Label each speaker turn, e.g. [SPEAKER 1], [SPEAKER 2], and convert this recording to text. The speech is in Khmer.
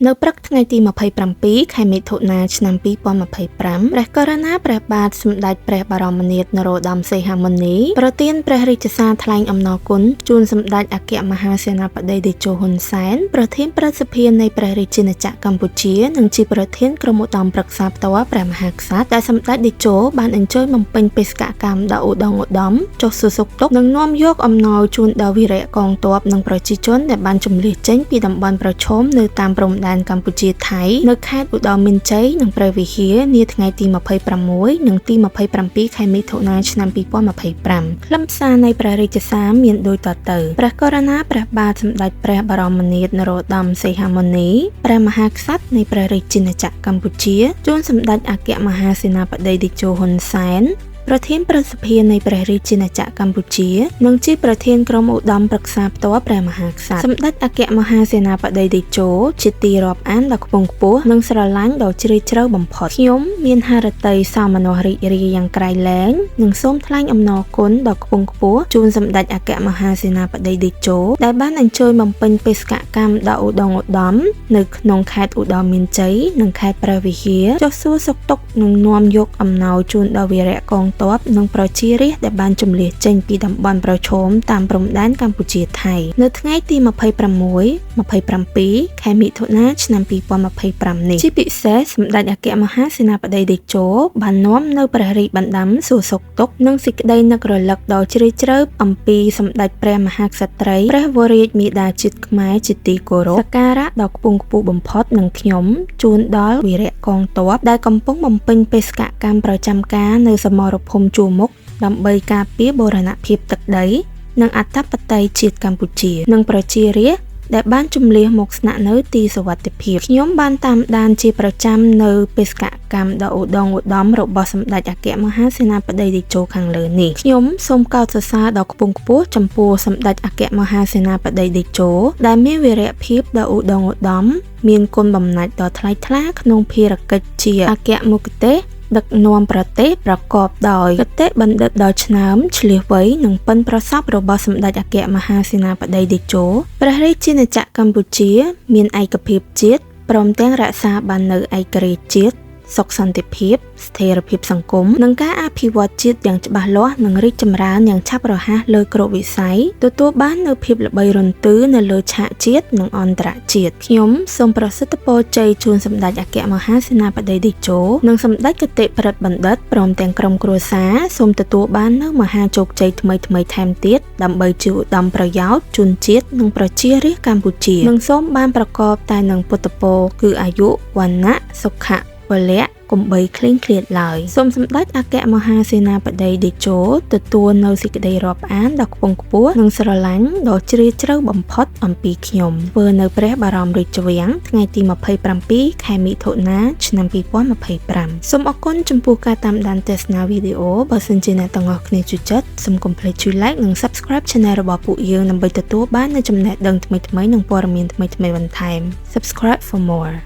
[SPEAKER 1] នៅព្រឹកថ្ងៃទី27 ខែមិថុនាឆ្នាំ2025ព្រះករុណាព្រះបាទសម្ដេចព្រះបរមនាថនរោត្តមសីហមុនីប្រទានព្រះរាជសារថ្លែងអំណរគុណជូនសម្ដេចអគ្គមហាសេនាបតីតេជោហ៊ុនសែនប្រធានព្រឹទ្ធសភានៃព្រះរាជាណាចក្រកម្ពុជានិងជាប្រធានក្រុមឧត្តមប្រឹក្សាផ្ទាល់ព្រះមហាក្សត្រដែលសម្ដេចតេជោបានអញ្ជើញបំពេញបេសកកម្មដ៏ឧត្តមឧត្តមចុះសួរសុខទុក្ខនិងនាំយកអំណោយជូនដល់វីរៈកងទ័ពនិងប្រជាជនដែលបានជម្លៀសចេញពីតំបន់ប្រឈមនៅតាមព្រំដែនកម្ពុជាថៃនៅខេត្តឧត្តរមានជ័យនិងព្រះវិហារនាថ្ងៃទី26និងទី27ខែមិថុនាឆ្នាំ2025ខ្លឹមសារនៃព្រះរាជសារមានដូចតទៅព្រះករុណាព្រះបាទសម្ដេចព្រះបរមនាថនរោត្តមសីហមុនីព្រះមហាក្សត្រនៃព្រះរាជាណាចក្រកម្ពុជាជូនសម្ដេចអគ្គមហាសេនាបតីតេជោហ៊ុនសែនប្រធានព្រឹទ្ធសភានៃព្រះរាជាណាចក្រកម្ពុជានិងជាប្រធានក្រុមឧត្តមប្រឹក្សាផ្ទាល់ព្រះមហាក្សត្រសម្ដេចអគ្គមហាសេនាបតីតេជោជាទីរាប់អានដ៏ខ្ពង់ខ្ពស់និងស្រឡាញ់ដ៏ជ្រាលជ្រៅបំផុតខ្ញុំមានហារតីសោមនស្សរីករាយយ៉ាងក្រៃលែងនិងសូមថ្លែងអំណរគុណដ៏ខ្ពង់ខ្ពស់ជូនសម្ដេចអគ្គមហាសេនាបតីតេជោដែលបានអញ្ជើញបំពេញបេសកកម្មដ៏ឧត្តមឧត្តមនៅក្នុងខេត្តឧត្តរមានជ័យនិងខេត្តព្រះវិហារចុះសួរសុខទុក្ខនិងនាំយកអំណោយជូនដល់វីរៈកងទ័ពនិងប្រជារាស្ត្រដែលបានជម្លៀសចេញពីតំបន់ប្រឈមតាមព្រំដែនកម្ពុជាថៃនៅថ្ងៃទី26 27ខែមិថុនាឆ្នាំ2025នេះជាពិសេសសម្ដេចអគ្គមហាសេនាបតីតេជោបាននាំនៅព្រះរាជបណ្ដាំសួរសុខទុក្ខនិងសេចក្តីនឹករលឹកដ៏ជ្រាលជ្រៅអំពីសម្ដេចព្រះមហាក្សត្រីព្រះវររាជមាតាជាតិខ្មែរជាទីគោរពសក្ការៈដ៏ខ្ពង់ខ្ពស់បំផុតនឹងខ្ញុំជូនដល់វីរៈកងទ័ពដែលកំពុងបំពេញបេសកកម្មប្រចាំការនៅសមរភូមិជួរមុខដើម្បីការពារបូរណភាពទឹកដីនិងអធិបតេយ្យជាតិកម្ពុជានិងប្រជារាស្ត្រដែលបានជម្លៀសមកស្នាក់នៅទីសុវត្ថិភាពខ្ញុំបានតាមដានជាប្រចាំនៅបេសកកម្មដ៏ឧត្តមឧត្តមរបស់សម្ដេចអគ្គមហាសេនាបតីតេជោខាងលើនេះខ្ញុំសូមកោតសរសើរដ៏ខ្ពង់ខ្ពស់ចំពោះសម្ដេចអគ្គមហាសេនាបតីតេជោដែលមានវីរៈភាពដ៏ឧត្តមឧត្តមមានគុណបំណាច់ដ៏ថ្លៃថ្លាក្នុងភារកិច្ចជាអគ្គមគ្គុទេសក៍ដឹកនាំប្រទេសប្រកបដោយគតិបណ្ឌិតដ៏ឆ្នើមឆ្លៀសវៃនិងប៉ិនប្រសប់របស់សម្ដេចអគ្គមហាសេនាបតីតេជោព្រះរាជាណាចក្រកម្ពុជាមានឯកភាពជាតិព្រមទាំងរក្សាបាននូវឯករាជ្យជាតិសុខសន្តិភាពស្ថិរភាពសង្គមនិងការអភិវឌ្ឍជាតិយ៉ាងច្បាស់លាស់និងរីកចម្រើនយ៉ាងឆាប់រហ័សលើគ្រប់វិស័យទទួលបាននូវភាពល្បីរន្ទឺនៅលើឆាកជាតិនិងអន្តរជាតិខ្ញុំសូមប្រសិទ្ធពរជ័យជូនសម្ដេចអគ្គមហាសេនាបតីតេជោនិងសម្ដេចគតិប្រិទ្ធបណ្ឌិតព្រមទាំងក្រុមគ្រួសារសូមទទួលបាននូវមហាជោគជ័យថ្មីៗថែមទៀតដើម្បីជាឧត្តមប្រយោជន៍ជូនជាតិនិងប្រជារាស្ត្រកម្ពុជានិងសូមបានប្រកបតែនឹងពុទ្ធពរគឺអាយុវណ្ណៈសុខៈពលៈកុំបីឃ្លៀងឃ្លាតឡើយសូមសម្ដេចអគ្គមហាសេនាបតីតេជោទទួលនៅសេចក្តីរាប់អានដ៏ខ្ពង់ខ្ពស់និងស្រឡាញ់ដ៏ជ្រាលជ្រៅបំផុតអំពីខ្ញុំធ្វើនៅព្រះបរមរាជវាំងថ្ងៃទី27ខែមិថុនាឆ្នាំ2025សូមអរគុណចំពោះការតាមដានទស្សនាវីដេអូបើសិនជាអ្នកទាំងអស់គ្នាចូលចិត្តសូមកុំភ្លេចជួយ like និង subscribe channel របស់ពួកយើងដើម្បីទទួលបាននូវចំណេះដឹងថ្មីៗនិងព័ត៌មានថ្មីៗបន្ថែម Subscribe for more